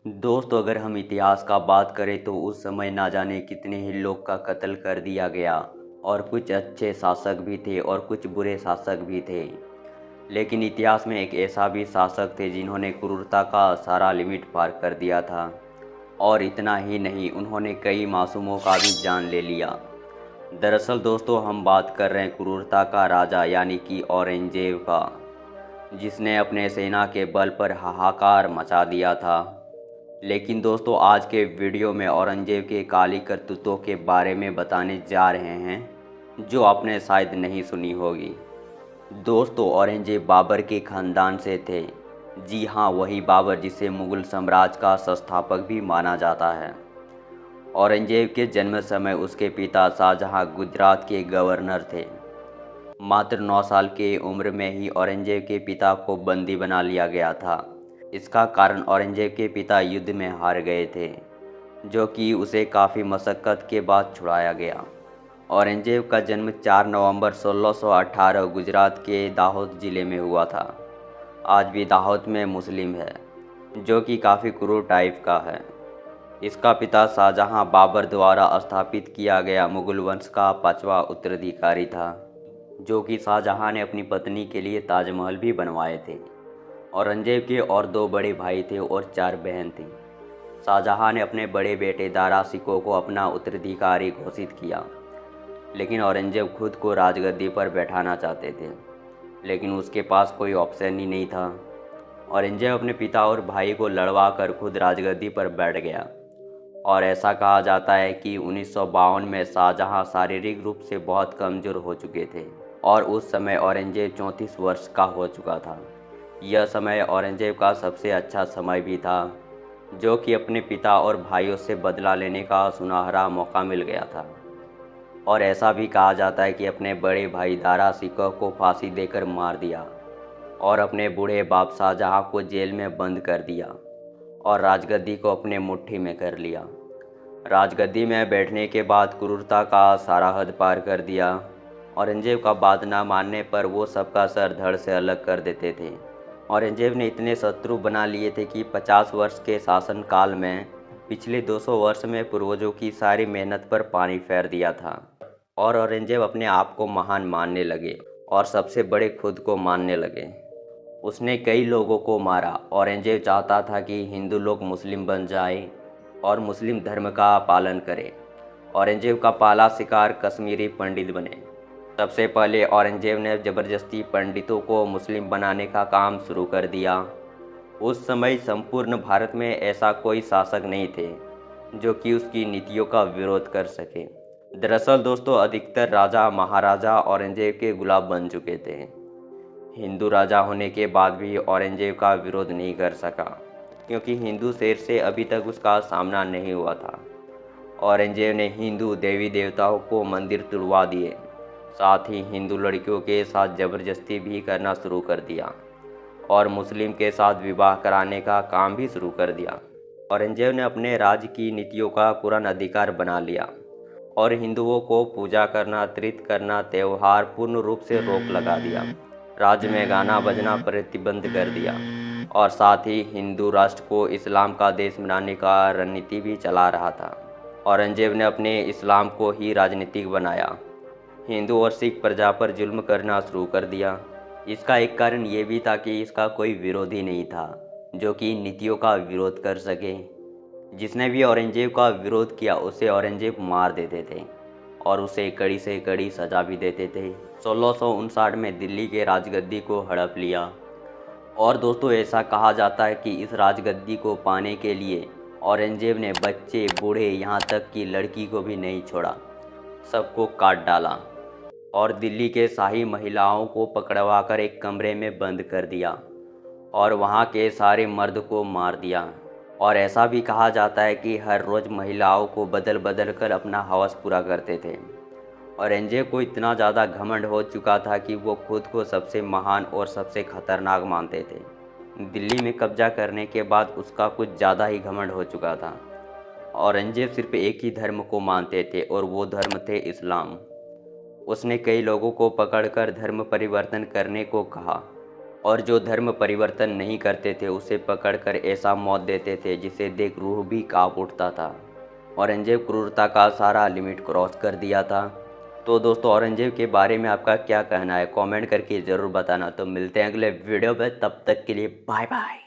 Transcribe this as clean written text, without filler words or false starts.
दोस्तों, अगर हम इतिहास का बात करें तो उस समय ना जाने कितने ही लोग का कत्ल कर दिया गया। और कुछ अच्छे शासक भी थे और कुछ बुरे शासक भी थे। लेकिन इतिहास में एक ऐसा भी शासक थे जिन्होंने क्रूरता का सारा लिमिट पार कर दिया था। और इतना ही नहीं, उन्होंने कई मासूमों का भी जान ले लिया। दरअसल दोस्तों, हम बात कर रहे हैं क्रूरता का राजा यानी कि औरंगजेब का, जिसने अपने सेना के बल पर हाहाकार मचा दिया था। लेकिन दोस्तों, आज के वीडियो में औरंगजेब के काली करतूतों के बारे में बताने जा रहे हैं, जो आपने शायद नहीं सुनी होगी। दोस्तों, औरंगजेब बाबर के खानदान से थे। जी हाँ, वही बाबर जिसे मुगल साम्राज्य का संस्थापक भी माना जाता है। औरंगजेब के जन्म समय उसके पिता शाहजहां गुजरात के गवर्नर थे। मात्र 9 साल की उम्र में ही औरंगजेब के पिता को बंदी बना लिया गया था। इसका कारण औरंगजेब के पिता युद्ध में हार गए थे, जो कि उसे काफ़ी मशक्क़त के बाद छुड़ाया गया। औरंगजेब का जन्म 4 नवंबर 1618 गुजरात के दाहोद ज़िले में हुआ था। आज भी दाहोद में मुस्लिम है, जो कि काफ़ी क्रूर टाइप का है। इसका पिता शाहजहां बाबर द्वारा स्थापित किया गया मुगल वंश का 5वां उत्तराधिकारी था, जो कि शाहजहां ने अपनी पत्नी के लिए ताजमहल भी बनवाए थे। औरंगजेब के और 2 बड़े भाई थे और 4 बहन थीं। शाहजहां ने अपने बड़े बेटे दारा शिकोह को अपना उत्तराधिकारी घोषित किया, लेकिन औरंगजेब खुद को राजगद्दी पर बैठाना चाहते थे, लेकिन उसके पास कोई ऑप्शन ही नहीं था। औरंगजेब अपने पिता और भाई को लड़वा कर खुद राजगद्दी पर बैठ गया। और ऐसा कहा जाता है कि 1952 में शाहजहां शारीरिक रूप से बहुत कमज़ोर हो चुके थे और उस समय औरंगजेब 34 वर्ष का हो चुका था। यह समय औरंगजेब का सबसे अच्छा समय भी था, जो कि अपने पिता और भाइयों से बदला लेने का सुनहरा मौका मिल गया था। और ऐसा भी कहा जाता है कि अपने बड़े भाई दारा शिकोह को फांसी देकर मार दिया और अपने बूढ़े बाप शाहजहां को जेल में बंद कर दिया और राजगद्दी को अपने मुट्ठी में कर लिया। राजगद्दी में बैठने के बाद क्रूरता का सारा हद पार कर दिया। औरंगजेब का बात न मानने पर वो सबका सर धड़ से अलग कर देते थे। औरंगजेब ने इतने शत्रु बना लिए थे कि 50 वर्ष के शासनकाल में पिछले 200 वर्ष में पूर्वजों की सारी मेहनत पर पानी फेर दिया था। और औरंगजेब अपने आप को महान मानने लगे और सबसे बड़े खुद को मानने लगे। उसने कई लोगों को मारा। औरंगजेब चाहता था कि हिंदू लोग मुस्लिम बन जाए और मुस्लिम धर्म का पालन करें। औरंगजेब का पहला शिकार कश्मीरी पंडित बने। सबसे पहले औरंगजेब ने ज़बरदस्ती पंडितों को मुस्लिम बनाने का काम शुरू कर दिया। उस समय संपूर्ण भारत में ऐसा कोई शासक नहीं थे जो कि उसकी नीतियों का विरोध कर सके। दरअसल दोस्तों, अधिकतर राजा महाराजा औरंगजेब के गुलाम बन चुके थे। हिंदू राजा होने के बाद भी औरंगजेब का विरोध नहीं कर सका, क्योंकि हिंदू शेर से अभी तक उसका सामना नहीं हुआ था। औरंगजेब ने हिंदू देवी देवताओं को मंदिर तुड़वा दिए, साथ ही हिंदू लड़कियों के साथ ज़बरदस्ती भी करना शुरू कर दिया और मुस्लिम के साथ विवाह कराने का काम भी शुरू कर दिया। औरंगजेब ने अपने राज्य की नीतियों का पूर्ण अधिकार बना लिया और हिंदुओं को पूजा करना, तीर्थ करना, त्यौहार पूर्ण रूप से रोक लगा दिया। राज्य में गाना बजना प्रतिबंध कर दिया और साथ ही हिंदू राष्ट्र को इस्लाम का देश बनाने का रणनीति भी चला रहा था। औरंगजेब ने अपने इस्लाम को ही राजनीतिक बनाया, हिंदू और सिख प्रजा पर जुल्म करना शुरू कर दिया। इसका एक कारण ये भी था कि इसका कोई विरोधी नहीं था जो कि नीतियों का विरोध कर सके। जिसने भी औरंगजेब का विरोध किया उसे औरंगजेब मार देते थे और उसे कड़ी से कड़ी सजा भी देते थे। 1659 में दिल्ली के राजगद्दी को हड़प लिया। और दोस्तों, ऐसा कहा जाता है कि इस राजगद्दी को पाने के लिए औरंगजेब ने बच्चे, बूढ़े, यहाँ तक कि लड़की को भी नहीं छोड़ा, सबको काट डाला और दिल्ली के शाही महिलाओं को पकड़वा कर एक कमरे में बंद कर दिया और वहाँ के सारे मर्द को मार दिया। और ऐसा भी कहा जाता है कि हर रोज़ महिलाओं को बदल बदल कर अपना हवस पूरा करते थे। औरंगजेब को इतना ज़्यादा घमंड हो चुका था कि वो खुद को सबसे महान और सबसे खतरनाक मानते थे। दिल्ली में कब्जा करने के बाद उसका कुछ ज़्यादा ही घमंड हो चुका था। औरंगजेब सिर्फ एक ही धर्म को मानते थे और वो धर्म थे इस्लाम। उसने कई लोगों को पकड़कर धर्म परिवर्तन करने को कहा और जो धर्म परिवर्तन नहीं करते थे उसे पकड़कर ऐसा मौत देते थे जिसे देख रूह भी कांप उठता था। औरंगजेब क्रूरता का सारा लिमिट क्रॉस कर दिया था। तो दोस्तों, औरंगजेब के बारे में आपका क्या कहना है, कमेंट करके ज़रूर बताना। तो मिलते हैं अगले वीडियो में, तब तक के लिए बाय बाय।